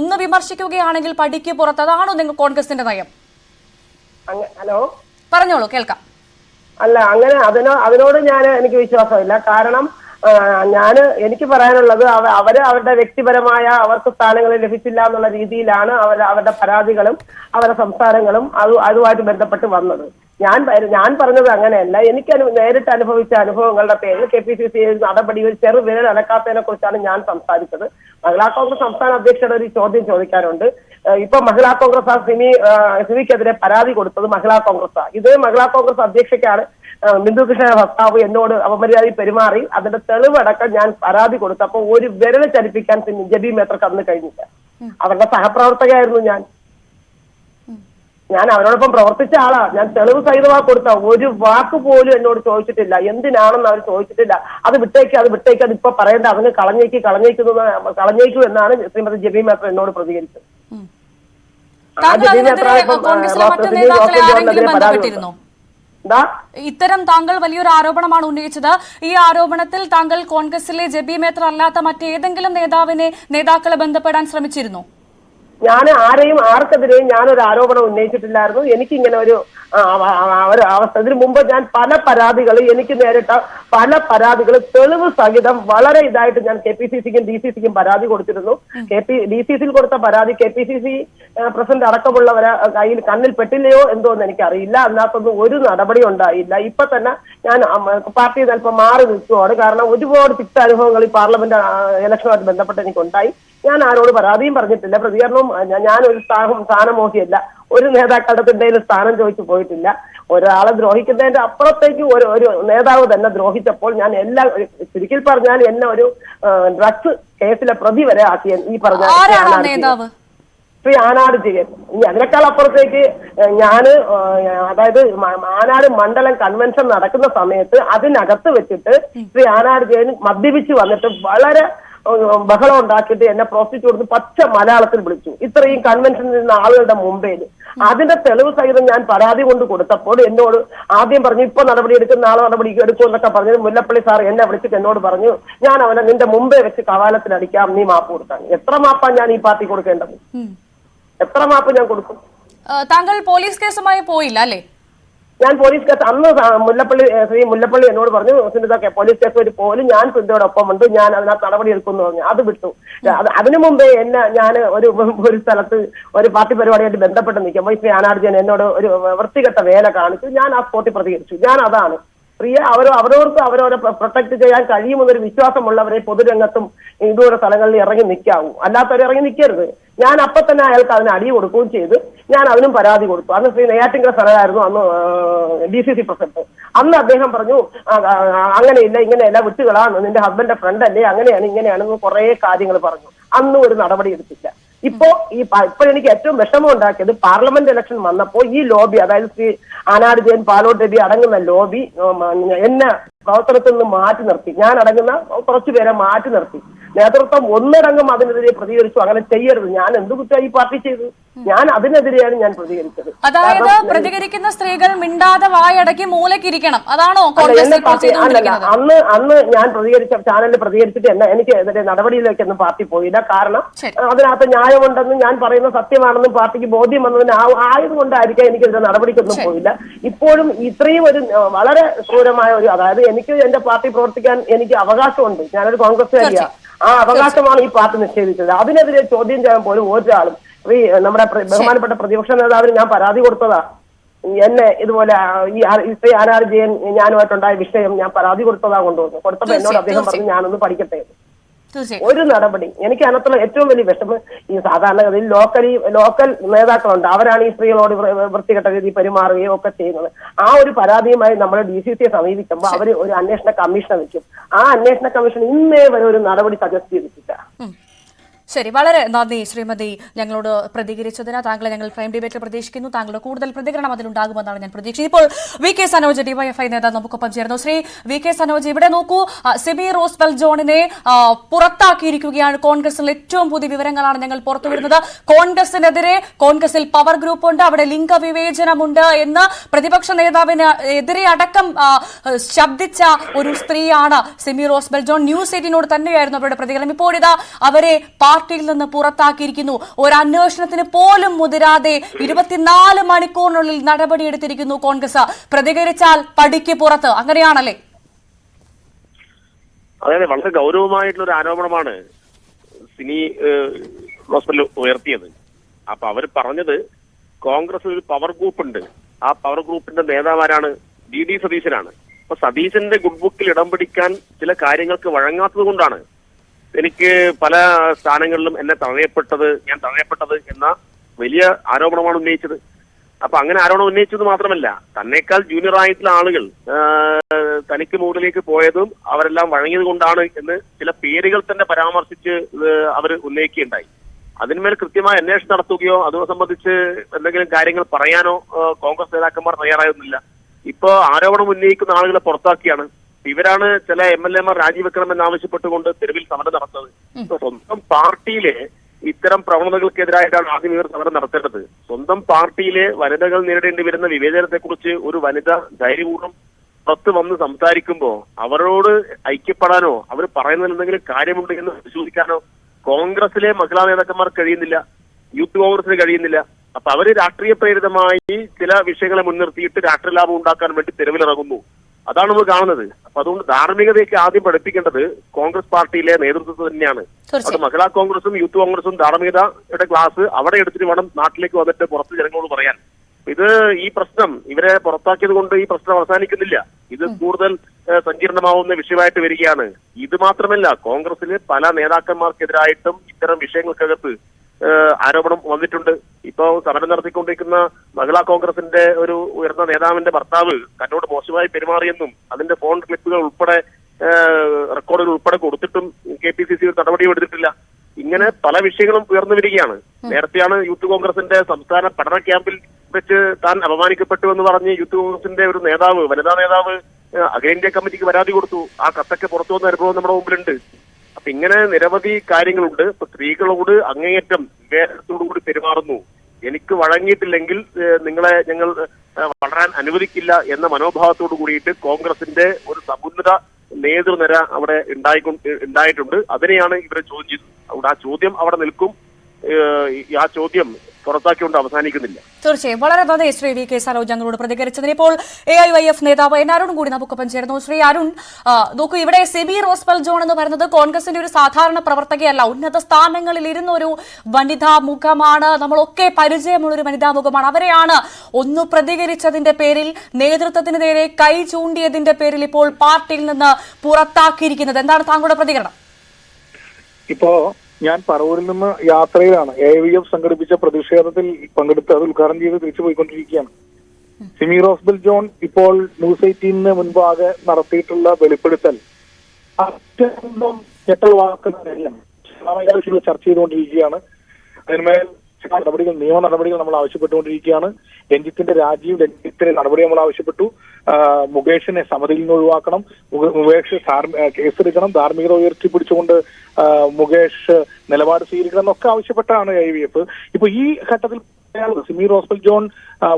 ഒന്ന് വിമർശിക്കുകയാണെങ്കിൽ പടിക്ക് പുറത്ത്, അതാണോ നിങ്ങൾ കോൺഗ്രസിന്റെ നയം? ഹലോ, പറഞ്ഞോളൂ, കേൾക്കാം. അല്ല, അങ്ങനെ അതിനോട് എനിക്ക് വിശ്വാസമില്ല. കാരണം എനിക്ക് പറയാനുള്ളത്, അവരുടെ വ്യക്തിപരമായ അവർക്ക് സ്ഥാനങ്ങൾ ലഭിച്ചില്ല എന്നുള്ള രീതിയിലാണ് അവരുടെ പരാതികളും അവരുടെ സംസാരങ്ങളും അതുമായിട്ട് ബന്ധപ്പെട്ട് വന്നത്. ഞാൻ പറഞ്ഞത് അങ്ങനെയല്ല. എനിക്ക് നേരിട്ട് അനുഭവിച്ച അനുഭവങ്ങളുടെ പേരിൽ KPCC നടപടി ഒരു ചെറുവിരൽ അനക്കാത്തതിനെ കുറിച്ചാണ് ഞാൻ സംസാരിച്ചത്. മഹിളാ കോൺഗ്രസ് സംസ്ഥാന അധ്യക്ഷയുടെ ഒരു ചോദ്യം ചോദിക്കാനുണ്ട്. ഇപ്പൊ മഹിളാ കോൺഗ്രസ് സിമിക്കെതിരെ പരാതി കൊടുത്തത് മഹിളാ കോൺഗ്രസ്. ഇത് മഹിളാ കോൺഗ്രസ് അധ്യക്ഷയ്ക്കാണ് ബിന്ദുകൃഷ്ണ ഭർത്താവ് എന്നോട് അപമര്യാദ പെരുമാറി അതിന്റെ തെളിവടക്കം ഞാൻ പരാതി കൊടുത്തപ്പോൾ ഒരു വിരൽ ചലിപ്പിക്കാൻ ജബി മേത്തർക്ക് അന്ന് കഴിഞ്ഞില്ല. അവരുടെ സഹപ്രവർത്തകയായിരുന്നു ഞാൻ. ഞാൻ അവരോടൊപ്പം പ്രവർത്തിച്ച ആളാ. ഞാൻ തെളിവ് സഹിതമാ കൊടുത്ത, ഒരു വാക്ക് പോലും എന്നോട് ചോദിച്ചിട്ടില്ല. എന്തിനാണെന്ന് അവർ ചോദിച്ചിട്ടില്ല. അത് വിട്ടേക്ക് അത് ഇപ്പൊ പറയേണ്ട, അതിന് കളഞ്ഞേക്കൂ എന്നാണ് ശ്രീമതി ജെബി മേത്തർ എന്നോട് പ്രതികരിച്ചത്. ഇത്തരം താങ്കൾ വലിയൊരു ആരോപണമാണ് ഉന്നയിച്ചത്. ഈ ആരോപണത്തിൽ താങ്കൾ കോൺഗ്രസിലെ ജെബി മേത്തർ അല്ലാത്ത മറ്റേതെങ്കിലും നേതാക്കളെ ബന്ധപ്പെടാൻ ശ്രമിച്ചിരുന്നു? ഞാൻ ആർക്കെതിരെയും ഞാനൊരു ആരോപണം ഉന്നയിച്ചിട്ടില്ലായിരുന്നു. എനിക്കിങ്ങനെ ഒരു അവസ്ഥ ഇതിനു മുമ്പ് ഞാൻ പല പരാതികൾ, എനിക്ക് നേരിട്ട പല പരാതികൾ തെളിവ് സഹിതം വളരെ ഇതായിട്ട് ഞാൻ KPCCക്കും DCCക്കും പരാതി കൊടുത്തിരുന്നു. DCCയിൽ കൊടുത്ത പരാതി KPCC പ്രസിഡന്റ് അടക്കമുള്ളവരെ കണ്ണിൽ പെട്ടില്ലയോ എന്തോന്ന് എനിക്കറിയില്ല. അതിനകത്തൊന്നും ഒരു നടപടി ഉണ്ടായില്ല. ഇപ്പൊ തന്നെ ഞാൻ പാർട്ടിയിൽ നിന്ന് അല്പം മാറി നിൽക്കുവാണ്. കാരണം ഒരുപാട് തിക്താനുഭവങ്ങൾ ഈ പാർലമെന്റ് ഇലക്ഷനുമായിട്ട് ബന്ധപ്പെട്ട് എനിക്കുണ്ടായി. ഞാൻ ആരോട് പരാതിയും പറഞ്ഞിട്ടില്ല, പ്രതികരണവും. ഞാനൊരു സ്ഥാനമോഹിയല്ല, ഒരു നേതാക്കളുടെ എന്തെങ്കിലും സ്ഥാനം ചോദിച്ചു പോയിട്ടില്ല. ഒരാളെ ദ്രോഹിക്കുന്നതിന്റെ അപ്പുറത്തേക്ക് ഒരു നേതാവ് തന്നെ ദ്രോഹിച്ചപ്പോൾ ഞാൻ ചുരുക്കി പറഞ്ഞാൽ എന്നെ ഒരു ഡ്രഗ്സ് കേസിലെ പ്രതി വരെ ആക്കിയ ഈ പറഞ്ഞ ശ്രീ ആനാട് ജയൻ. ഇനി അതിനേക്കാൾ അപ്പുറത്തേക്ക് അതായത് ആനാട് മണ്ഡലം കൺവെൻഷൻ നടക്കുന്ന സമയത്ത് അതിനകത്ത് വെച്ചിട്ട് ശ്രീ ആനാട് ജയൻ മദ്യപിച്ച് വന്നിട്ട് വളരെ ബഹളം ഉണ്ടാക്കിയിട്ട് എന്നെ പ്രോസിക്യൂട്ട് പച്ച മലയാളത്തിൽ വിളിച്ചു, ഇത്രയും കൺവെൻഷനിൽ നിന്ന ആളുകളുടെ മുമ്പേൽ. അതിന്റെ തെളിവ് സഹിതം ഞാൻ പരാതി കൊണ്ട് കൊടുത്തപ്പോൾ എന്നോട് ആദ്യം പറഞ്ഞു, ഇപ്പൊ നടപടി എടുക്കുന്ന ആളെ നടപടി എടുക്കും എന്നൊക്കെ പറഞ്ഞു. മുല്ലപ്പള്ളി സാർ എന്നെ വിളിച്ചിട്ട് എന്നോട് പറഞ്ഞു, ഞാൻ അവനെ നിന്റെ മുമ്പേ വെച്ച് കവാലത്തിലടിക്കാം, നീ മാപ്പ് കൊടുക്കാൻ. എത്ര മാപ്പാ ഞാൻ ഈ പാർട്ടി കൊടുക്കേണ്ടത്? എത്ര മാപ്പ് ഞാൻ കൊടുക്കും? താങ്കൾ പോലീസ് കേസുമായി പോയില്ല അല്ലേ? ഞാൻ പോലീസ് കേസ് അന്ന് ശ്രീ മുല്ലപ്പള്ളി എന്നോട് പറഞ്ഞു, സുനിത പോലീസ് കേസ് പോലും ഞാൻ സുനിതയോടൊപ്പം ഉണ്ട്, ഞാൻ അതിനകത്ത് നടപടി എടുക്കുമെന്ന് പറഞ്ഞു. അത് വിട്ടു. അതിനു മുമ്പേ ഞാൻ ഒരു സ്ഥലത്ത് ഒരു പാർട്ടി പരിപാടിയായിട്ട് ബന്ധപ്പെട്ട് നിൽക്കുമ്പോൾ ശ്രീ ആനാട് ജയൻ എന്നോട് ഒരു വൃത്തികെട്ട വേല കാണിച്ചു. ഞാൻ ആ സ്പോട്ടിൽ പ്രതികരിച്ചു. ഞാൻ അതാണ് പ്രിയ, അവരവർക്ക് അവരവരെ പ്രൊട്ടക്ട് ചെയ്യാൻ കഴിയുമെന്നൊരു വിശ്വാസമുള്ളവരെ പൊതുരംഗത്തും ഇതുപോലെ സ്ഥലങ്ങളിൽ ഇറങ്ങി നിൽക്കാവൂ, അല്ലാത്തവരെ ഇറങ്ങി നിൽക്കരുത്. ഞാൻ അപ്പൊ തന്നെ അയാൾക്ക് അതിന് അടി കൊടുക്കുകയും ചെയ്ത് ഞാൻ അതിനും പരാതി കൊടുത്തു. അന്ന് ശ്രീ നെയ്യാറ്റിൻകര സ്ഥലമായിരുന്നു അന്ന് DCC പ്രസിഡന്റ്. അന്ന് അദ്ദേഹം പറഞ്ഞു, അങ്ങനെയില്ല ഇങ്ങനെയല്ല, വിട്ടുകളാണ്, നിന്റെ ഹസ്ബൻഡിന്റെ ഫ്രണ്ട് അല്ലേ, അങ്ങനെയാണ് ഇങ്ങനെയാണെന്ന് കുറെ കാര്യങ്ങൾ പറഞ്ഞു. അന്നും ഒരു നടപടി എടുത്തില്ല. ഇപ്പോ എനിക്ക് ഏറ്റവും വിഷമം ഉണ്ടാക്കിയത് പാർലമെന്റ് ഇലക്ഷൻ വന്നപ്പോൾ ഈ ലോബി, അതായത് ശ്രീ ആനാട് ജയൻ, പാലോട്ട് രവി അടങ്ങുന്ന ലോബി എന്നെ പ്രവർത്തനത്തിൽ നിന്ന് മാറ്റി നിർത്തി. ഞാൻ അടങ്ങുന്ന കുറച്ചുപേരെ മാറ്റി നിർത്തി. നേതൃത്വം ഒന്നടങ്കം അതിനെതിരെ പ്രതികരിച്ചു. അങ്ങനെ ചെയ്യരുത്. ഞാൻ എന്ത് കുറ്റം ഈ പാർട്ടി ചെയ്തു? ഞാൻ അതിനെതിരെയാണ് ഞാൻ പ്രതികരിച്ചത്. അതായത് പ്രതികരിക്കുന്ന സ്ത്രീകൾ മിണ്ടാതെ വായടക്കി മൂലക്കിരിക്കണം, അതാണോ? അന്ന് ഞാൻ ചാനലിൽ പ്രതികരിച്ചിട്ട് എനിക്ക് എതിരെ നടപടിയിലേക്കൊന്നും പാർട്ടി പോയില്ല. കാരണം അതിനകത്ത് ന്യായമുണ്ടെന്നും ഞാൻ പറയുന്ന സത്യമാണെന്നും പാർട്ടിക്ക് ബോധ്യം വന്നതിന് ആയതുകൊണ്ടായിരിക്കാം എനിക്കെതിരെ നടപടിക്കൊന്നും പോയില്ല. ഇപ്പോഴും ഇത്രയും ഒരു വളരെ ക്രൂരമായ ഒരു, അതായത് എനിക്ക് എന്റെ പാർട്ടി പ്രവർത്തിക്കാൻ എനിക്ക് അവകാശമുണ്ട്. ഞാനൊരു കോൺഗ്രസ്സുകാരിയാണ്. ആ അവകാശമാണ് ഈ പാർട്ടി നിഷേധിച്ചത്. അതിനെതിരെ ചോദ്യം ചെയ്യാൻ പോലും ഒരാളും നമ്മുടെ ബഹുമാനപ്പെട്ട പ്രതിപക്ഷ നേതാവിന് ഞാൻ പരാതി കൊടുത്തതാ. എന്നെ ഇതുപോലെ ഈ ശ്രീ ആനാട് ജയൻ ഞാനുമായിട്ടുണ്ടായ വിഷയം ഞാൻ പരാതി കൊടുത്തതാ കൊടുത്തപ്പോ എന്നോട് അദ്ദേഹം പറഞ്ഞു ഞാനൊന്ന് പഠിക്കട്ടെ. ഒരു നടപടി എനിക്ക് അതിനകത്തുള്ള ഏറ്റവും വലിയ വിഷമം, ഈ സാധാരണഗതിയിൽ ലോക്കൽ നേതാക്കളുണ്ട്, അവരാണ് ഈ സ്ത്രീകളോട് വൃത്തികെട്ട രീതിയിൽ പെരുമാറുകയും ഒക്കെ ചെയ്യുന്നത്. ആ ഒരു പരാതിയുമായി നമ്മൾ DCCയെ സമീപിക്കുമ്പോൾ അവർ ഒരു അന്വേഷണ കമ്മീഷനെ വെക്കും. ആ അന്വേഷണ കമ്മീഷൻ ഇന്നേ വരെ ഒരു നടപടി സജസ്റ്റ് ചെയ്തിട്ടില്ല. ശരി, വളരെ നന്ദി ശ്രീമതി ഞങ്ങളോട് പ്രതികരിച്ചതിന്. താങ്കളെ ഞങ്ങൾ പ്രൈം ഡിബേറ്റിൽ പ്രതീക്ഷിക്കുന്നു. താങ്കളുടെ കൂടുതൽ പ്രതികരണം അതിലുണ്ടാകുമെന്നാണ് ഞാൻ പ്രതീക്ഷിച്ചത്. ഇപ്പോൾ VK സനോജ് DYFI നേതാവ് നമുക്കൊപ്പം ചേർന്നു. ശ്രീ VK സനോജ്, ഇവിടെ നോക്കൂ, സിമി റോസ്ബെൽ ജോണിനെ പുറത്താക്കിയിരിക്കുകയാണ്. കോൺഗ്രസിൽ ഏറ്റവും പുതിയ വിവരങ്ങളാണ് ഞങ്ങൾ പുറത്തുവരുന്നത്. കോൺഗ്രസിനെതിരെ കോൺഗ്രസിൽ പവർ ഗ്രൂപ്പ് ഉണ്ട്, അവിടെ ലിംഗവിവേചനമുണ്ട് എന്ന് പ്രതിപക്ഷ നേതാവിന് എതിരെ അടക്കം ശബ്ദിച്ച ഒരു സ്ത്രീയാണ് സിമി റോസ്ബെൽ ജോൺ. ന്യൂസ് 18നോട് തന്നെയായിരുന്നു അവരുടെ പ്രതികരണം. ഇപ്പോഴിതാ അവരെ പാർട്ടിയിൽ നിന്ന് പുറത്താക്കിയിരിക്കുന്നു. ഒരു അന്വേഷണത്തിന് പോലും മുതിരാതെ 24 മണിക്കൂറിനുള്ളിൽ നടപടിയെടുത്തിരിക്കുന്നു കോൺഗ്രസ്. പ്രതികരിച്ചാൽ പടിക്ക് പുറത്ത്, അങ്ങനെയാണല്ലേ? അതായത് വളരെ ഗൗരവമായിട്ടുള്ള ഒരു ആരോപണമാണ് സിനി റോസ്ബെൽ ഉയർത്തിയത്. അപ്പൊ അവർ പറഞ്ഞത് കോൺഗ്രസിൽ ഒരു പവർ ഗ്രൂപ്പ് ഉണ്ട്, ആ പവർ ഗ്രൂപ്പിന്റെ നേതാവാരാണ്? DD സതീശനാണ്. അപ്പൊ സതീശന്റെ ഗുഡ് ബുക്കിൽ ഇടം പിടിക്കാൻ ചില കാര്യങ്ങൾക്ക് വഴങ്ങാത്തത് കൊണ്ടാണ് എനിക്ക് പല സ്ഥാനങ്ങളിലും ഞാൻ തഴയപ്പെട്ടത് എന്ന വലിയ ആരോപണമാണ് ഉന്നയിച്ചത്. അപ്പൊ അങ്ങനെ ആരോപണം ഉന്നയിച്ചത് മാത്രമല്ല, തന്നേക്കാൾ ജൂനിയർ ആയിട്ടുള്ള ആളുകൾ തനിക്ക് മുകളിലേക്ക് പോയതും അവരെല്ലാം വഴങ്ങിയത് കൊണ്ടാണ് എന്ന് ചില പേരുകൾ തന്നെ പരാമർശിച്ച് അവർ ഉന്നയിക്കുകയുണ്ടായി. അതിന്മേൽ കൃത്യമായ അന്വേഷണം നടത്തുകയോ അതും സംബന്ധിച്ച് എന്തെങ്കിലും കാര്യങ്ങൾ പറയാനോ കോൺഗ്രസ് നേതാക്കന്മാർ തയ്യാറായൊന്നുമില്ല. ഇപ്പോ ആരോപണം ഉന്നയിക്കുന്ന ആളുകളെ പുറത്താക്കിയാണ്. ഇവരാണ് ചില MLA-മാർ രാജിവെക്കണമെന്ന് ആവശ്യപ്പെട്ടുകൊണ്ട് തെരുവിൽ സമരം നടത്തുന്നത്. സ്വന്തം പാർട്ടിയിലെ ഇത്തരം പ്രവണതകൾക്കെതിരായിട്ടാണ് ആദ്യം ഇവർ സമരം നടത്തേണ്ടത്. സ്വന്തം പാർട്ടിയിലെ വനിതകൾ നേരിടേണ്ടി വരുന്ന വിവേചനത്തെക്കുറിച്ച് ഒരു വനിത ധൈര്യപൂർവ്വം പുറത്ത് വന്ന് സംസാരിക്കുമ്പോൾ അവരോട് ഐക്യപ്പെടാനോ അവർ പറയുന്നതിൽ എന്തെങ്കിലും കാര്യമുണ്ട് എന്ന് പരിശോധിക്കാനോ കോൺഗ്രസിലെ മഹിളാ നേതാക്കന്മാർ കഴിയുന്നില്ല, യൂത്ത് കോൺഗ്രസിന് കഴിയുന്നില്ല. അപ്പൊ അവര് രാഷ്ട്രീയ പ്രേരിതമായി ചില വിഷയങ്ങളെ മുൻനിർത്തിയിട്ട് രാഷ്ട്രീയ ലാഭം ഉണ്ടാക്കാൻ വേണ്ടി തെരുവിലിറങ്ങുന്നു. അതാണ് നമ്മൾ കാണുന്നത്. അപ്പൊ അതുകൊണ്ട് ധാർമ്മികതയ്ക്ക് ആദ്യം പഠിപ്പിക്കേണ്ടത് കോൺഗ്രസ് പാർട്ടിയിലെ നേതൃത്വം തന്നെയാണ്. അവിടെ മഹിളാ കോൺഗ്രസും യൂത്ത് കോൺഗ്രസും ധാർമ്മികതയുടെ ക്ലാസ് അവിടെ എടുത്തിട്ട് വേണം നാട്ടിലേക്ക് വന്നിട്ട് പുറത്ത് ജനങ്ങളോട് പറയാൻ. ഇത് ഈ പ്രശ്നം ഇവരെ പുറത്താക്കിയത് കൊണ്ട് ഈ പ്രശ്നം അവസാനിക്കുന്നില്ല. ഇത് കൂടുതൽ സങ്കീർണമാവുന്ന വിഷയമായിട്ട് വരികയാണ്. ഇത് മാത്രമല്ല, കോൺഗ്രസിലെ പല നേതാക്കന്മാർക്കെതിരായിട്ടും ഇത്തരം വിഷയങ്ങൾക്കകത്ത് ആരോപണം വന്നിട്ടുണ്ട്. ഇപ്പോ സമരം നടത്തിക്കൊണ്ടിരിക്കുന്ന മഹിളാ കോൺഗ്രസിന്റെ ഒരു ഉയർന്ന നേതാവിന്റെ ഭർത്താവ് തന്നോട് മോശമായി പെരുമാറിയെന്നും അതിന്റെ ഫോൺ ക്ലിപ്പുകൾ ഉൾപ്പെടെ റെക്കോർഡുകൾ ഉൾപ്പെടെ കൊടുത്തിട്ടും KPCC നടപടിയും എടുത്തിട്ടില്ല. ഇങ്ങനെ പല വിഷയങ്ങളും ഉയർന്നു വരികയാണ്. നേരത്തെയാണ് യൂത്ത് കോൺഗ്രസിന്റെ സംസ്ഥാന പഠന ക്യാമ്പിൽ വെച്ച് താൻ അപമാനിക്കപ്പെട്ടു എന്ന് പറഞ്ഞ് യൂത്ത് കോൺഗ്രസിന്റെ ഒരു നേതാവ്, വനിതാ നേതാവ് അഖിലേന്ത്യാ കമ്മിറ്റിക്ക് പരാതി കൊടുത്തു. ആ കത്തൊക്കെ പുറത്തു വന്ന അനുഭവം നമ്മുടെ മുമ്പിലുണ്ട്. അപ്പൊ ഇങ്ങനെ നിരവധി കാര്യങ്ങളുണ്ട്. ഇപ്പൊ സ്ത്രീകളോട് അങ്ങേയറ്റം വിവേചനത്തോടുകൂടി പെരുമാറുന്നു. എനിക്ക് വഴങ്ങിയിട്ടില്ലെങ്കിൽ നിങ്ങളെ ഞങ്ങൾ വളരാൻ അനുവദിക്കില്ല എന്ന മനോഭാവത്തോടു കൂടിയിട്ട് കോൺഗ്രസിന്റെ ഒരു സമുന്നത നേതൃനിര അവിടെ ഉണ്ടായിട്ടുണ്ട്. അതിനെയാണ് ഇവരെ ചോദ്യം ചെയ്തത്. അവിടെ ആ ചോദ്യം അവിടെ നിൽക്കും. ആ ചോദ്യം പുറത്താക്കിക്കൊണ്ട് അവസാനിക്കുന്നില്ല. തീർച്ചയായും വളരെ നന്ദി ശ്രീ VK സരോജ് ഞങ്ങളോട് പ്രതികരിച്ചതിന്. ഇപ്പോൾ AIYF നേതാവ് N. അരുൺ കൂടി നമുക്കൊപ്പം ചേർന്നു. ശ്രീ അരുൺ, നോക്കൂ, ഇവിടെ സിമി റോസ്ബെൽ ജോൺ എന്ന് പറയുന്നത് കോൺഗ്രസിന്റെ ഒരു സാധാരണ പ്രവർത്തകയല്ല, ഉന്നത സ്ഥാനങ്ങളിൽ ഇരുന്ന ഒരു വനിതാ മുഖമാണ്. നമ്മളൊക്കെ പരിചയമുള്ള ഒരു വനിതാ മുഖമാണ്. അവരെയാണ് ഒന്ന് പ്രതികരിച്ചതിന്റെ പേരിൽ, നേതൃത്വത്തിന് നേരെ കൈ ചൂണ്ടിയതിന്റെ പേരിൽ ഇപ്പോൾ പാർട്ടിയിൽ നിന്ന് പുറത്താക്കിയിരിക്കുന്നത്. എന്താണ് താങ്കളുടെ പ്രതികരണം? ഇപ്പോ ഞാൻ പറവൂരിൽ നിന്ന് യാത്രയിലാണ്. AIYF സംഘടിപ്പിച്ച പ്രതിഷേധത്തിൽ പങ്കെടുത്ത് അത് ഉദ്ഘാടനം ചെയ്ത് തിരിച്ചു പോയിക്കൊണ്ടിരിക്കുകയാണ്. സിമി റോസ്ബെൽ ജോൺ ഇപ്പോൾ ന്യൂസ് 18 മുൻപാകെ നടത്തിയിട്ടുള്ള വെളിപ്പെടുത്തൽ അത്യന്തം ഞെട്ടൽവാക്കുന്ന കാര്യം ചർച്ച ചെയ്തുകൊണ്ടിരിക്കുകയാണ്. അതിന്മേൽ നടപടികൾ, നിയമ നടപടികൾ നമ്മൾ ആവശ്യപ്പെട്ടുകൊണ്ടിരിക്കുകയാണ്. രഞ്ജിത്തിന്റെ രാജിയും രഞ്ജിത്തിന്റെ നടപടി നമ്മൾ ആവശ്യപ്പെട്ടു. മുകേഷിനെ സമിതിയിൽ നിന്ന് ഒഴിവാക്കണം, മുകേഷ് കേസെടുക്കണം, ധാർമ്മികത ഉയർത്തിപ്പിടിച്ചുകൊണ്ട് മുകേഷ് നിലപാട് സ്വീകരിക്കണം എന്നൊക്കെ ആവശ്യപ്പെട്ടാണ് AIYF. ഇപ്പൊ ഈ ഘട്ടത്തിൽ സിമി റോസ്ബെൽ ജോൺ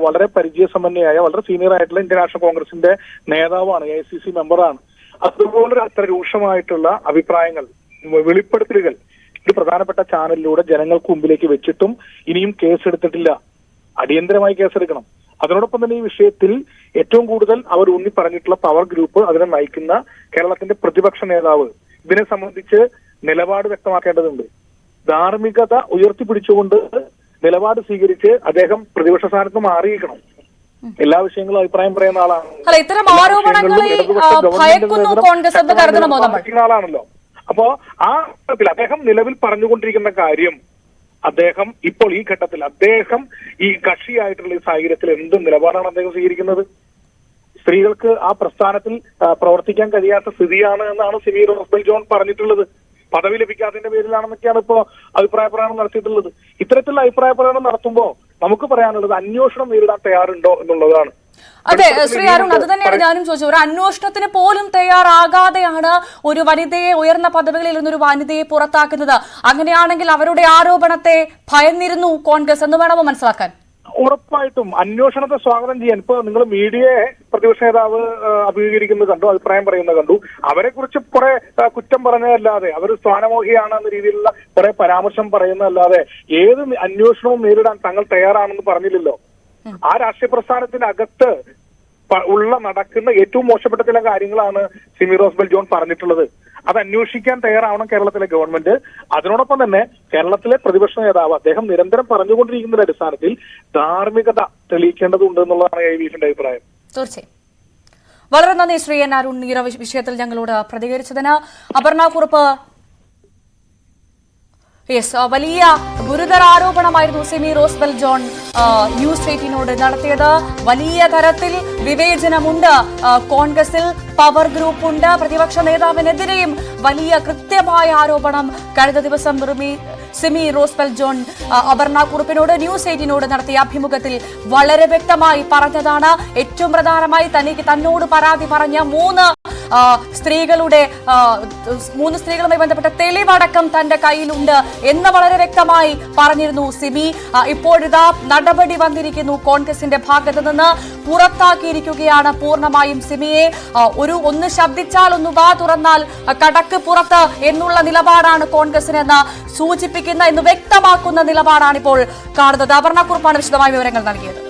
വളരെ പരിചയസമ്പന്നയായ, വളരെ സീനിയർ ആയിട്ടുള്ള ഇന്ത്യൻ നാഷണൽ കോൺഗ്രസിന്റെ നേതാവാണ്, AICC മെമ്പറാണ്. അതുപോലെ അത്ര രൂക്ഷമായിട്ടുള്ള അഭിപ്രായങ്ങൾ, വെളിപ്പെടുത്തലുകൾ ഒരു പ്രധാനപ്പെട്ട ചാനലിലൂടെ ജനങ്ങൾക്ക് മുമ്പിലേക്ക് വെച്ചിട്ടും ഇനിയും കേസെടുത്തിട്ടില്ല. അടിയന്തരമായി കേസെടുക്കണം. അതിനോടൊപ്പം തന്നെ ഈ വിഷയത്തിൽ ഏറ്റവും കൂടുതൽ അവർ ഊന്നി പറഞ്ഞിട്ടുള്ള പവർ ഗ്രൂപ്പ്, അതിനെ നയിക്കുന്ന കേരളത്തിന്റെ പ്രതിപക്ഷ നേതാവ് ഇതിനെ സംബന്ധിച്ച് നിലപാട് വ്യക്തമാക്കേണ്ടതുണ്ട്. ധാർമ്മികത ഉയർത്തിപ്പിടിച്ചുകൊണ്ട് നിലപാട് സ്വീകരിച്ച് അദ്ദേഹം പ്രതിപക്ഷ സ്ഥാനത്ത് മാറിയിരിക്കണം. എല്ലാ വിഷയങ്ങളും അഭിപ്രായം പറയുന്ന ആളാണ്. ഇത്തരം ആരോപണങ്ങളെ ഭയക്കുന്നു കോൺഗ്രസ് എന്ന് കരുതണമോ നമ്മൾ? ആളാണല്ലോ. അപ്പോ ആ ഘട്ടത്തിൽ അദ്ദേഹം നിലവിൽ പറഞ്ഞുകൊണ്ടിരിക്കുന്ന കാര്യം, അദ്ദേഹം ഇപ്പോൾ ഈ ഘട്ടത്തിൽ അദ്ദേഹം ഈ കക്ഷിയായിട്ടുള്ള ഈ സാഹചര്യത്തിൽ എന്ത് നിലപാടാണ് അദ്ദേഹം സ്വീകരിക്കുന്നത്? സ്ത്രീകൾക്ക് ആ പ്രസ്ഥാനത്തിൽ പ്രവർത്തിക്കാൻ കഴിയാത്ത സ്ഥിതിയാണ് എന്നാണ് സിമി റോസ്ബെൽ ജോൺ പറഞ്ഞിട്ടുള്ളത്. പദവി ലഭിക്കാത്തതിന്റെ പേരിലാണെന്നൊക്കെയാണ് ഇപ്പോ അഭിപ്രായ പ്രകടനം നടത്തിയിട്ടുള്ളത്. ഇത്തരത്തിലുള്ള അഭിപ്രായ പ്രകടനം നടത്തുമ്പോൾ നമുക്ക് പറയാനുള്ളത് അന്വേഷണം നേരിടാൻ തയ്യാറുണ്ടോ എന്നുള്ളതാണ്. അതെ ശ്രീ അരുൺ, അത് തന്നെയാണ് ഞാനും ചോദിച്ചത്. ഒരു അന്വേഷണത്തിന് പോലും തയ്യാറാകാതെയാണ് ഒരു വനിതയെ, ഉയർന്ന പദവികളിൽ ഇരുന്നൊരു വനിതയെ പുറത്താക്കുന്നത്. അങ്ങനെയാണെങ്കിൽ അവരുടെ ആരോപണത്തെ ഭയന്നിരുന്നു കോൺഗ്രസ് എന്ന് വേണമോ മനസ്സിലാക്കാൻ? ഉറപ്പായിട്ടും അന്വേഷണത്തെ സ്വാഗതം ചെയ്യാൻ. ഇപ്പൊ നിങ്ങൾ മീഡിയയെ പ്രതിപക്ഷ നേതാവ് അഭിമുഖീകരിക്കുന്നത് കണ്ടു, അഭിപ്രായം പറയുന്നത് കണ്ടു. അവരെ കുറിച്ച് കുറെ കുറ്റം പറഞ്ഞതല്ലാതെ, അവർ സ്ഥാനമോഹിയാണ് എന്ന രീതിയിലുള്ള കുറെ പരാമർശം പറയുന്നതല്ലാതെ ഏത് അന്വേഷണവും നേരിടാൻ തങ്ങൾ തയ്യാറാണെന്ന് പറഞ്ഞില്ലല്ലോ. ആ രാഷ്ട്രീയ പ്രസ്ഥാനത്തിനകത്ത് നടക്കുന്ന ഏറ്റവും മോശപ്പെട്ട ചില കാര്യങ്ങളാണ് സിമി റോസ്ബെൽ ജോൺ പറഞ്ഞിട്ടുള്ളത്. അത് അന്വേഷിക്കാൻ തയ്യാറാവണം കേരളത്തിലെ ഗവൺമെന്റ്. അതിനോടൊപ്പം തന്നെ കേരളത്തിലെ പ്രതിപക്ഷ നേതാവ് അദ്ദേഹം നിരന്തരം പറഞ്ഞുകൊണ്ടിരിക്കുന്ന അടിസ്ഥാനത്തിൽ ധാർമ്മികത തെളിയിക്കേണ്ടതുണ്ട് എന്നുള്ളതാണ് AIYFന്റെ അഭിപ്രായം. തീർച്ചയായും. വളരെ നന്ദി ശ്രീ N. അരുൺ ഈ വിഷയത്തിൽ ഞങ്ങളോട് പ്രതികരിച്ചതിന്. അപർണ കുറുപ്പ്, വലിയ ഗുരുതര ആരോപണമായിരുന്നു സിമി റോസ്ബെൽ ജോൺ ന്യൂസ് 18നോട് നടത്തിയത്. വലിയ തരത്തിൽ വിവേചനമുണ്ട് കോൺഗ്രസിൽ, പവർ ഗ്രൂപ്പ് ഉണ്ട്, പ്രതിപക്ഷ നേതാവിനെതിരെയും വലിയ കൃത്യമായ ആരോപണം കഴിഞ്ഞ ദിവസം സിമി റോസ്ബെൽ ജോൺ അപർണ കുറുപ്പിനോട് ന്യൂസ് 18നോട് നടത്തിയ അഭിമുഖത്തിൽ വളരെ വ്യക്തമായി പറഞ്ഞതാണ്. ഏറ്റവും പ്രധാനമായി തന്നോട് പരാതി പറഞ്ഞ മൂന്ന് സ്ത്രീകളുമായി ബന്ധപ്പെട്ട തെളിവടക്കം തന്റെ കയ്യിലുണ്ട് എന്ന് വളരെ വ്യക്തമായി പറഞ്ഞിരുന്നു സിമി. ഇപ്പോഴിതാ നടപടി വന്നിരിക്കുന്നു കോൺഗ്രസിന്റെ ഭാഗത്ത് നിന്ന്. പുറത്താക്കിയിരിക്കുകയാണ് പൂർണ്ണമായും സിമിയെ. ഒന്ന് ശബ്ദിച്ചാൽ, ഒന്ന് വാ തുറന്നാൽ കടക്ക് പുറത്ത് എന്നുള്ള നിലപാടാണ് കോൺഗ്രസിനെന്ന് സൂചിപ്പിക്കുന്ന, എന്ന് വ്യക്തമാക്കുന്ന നിലപാടാണ് ഇപ്പോൾ കാണുന്നത്. അപർണ കുറുപ്പാണ് വിശദമായ വിവരങ്ങൾ നൽകിയത്.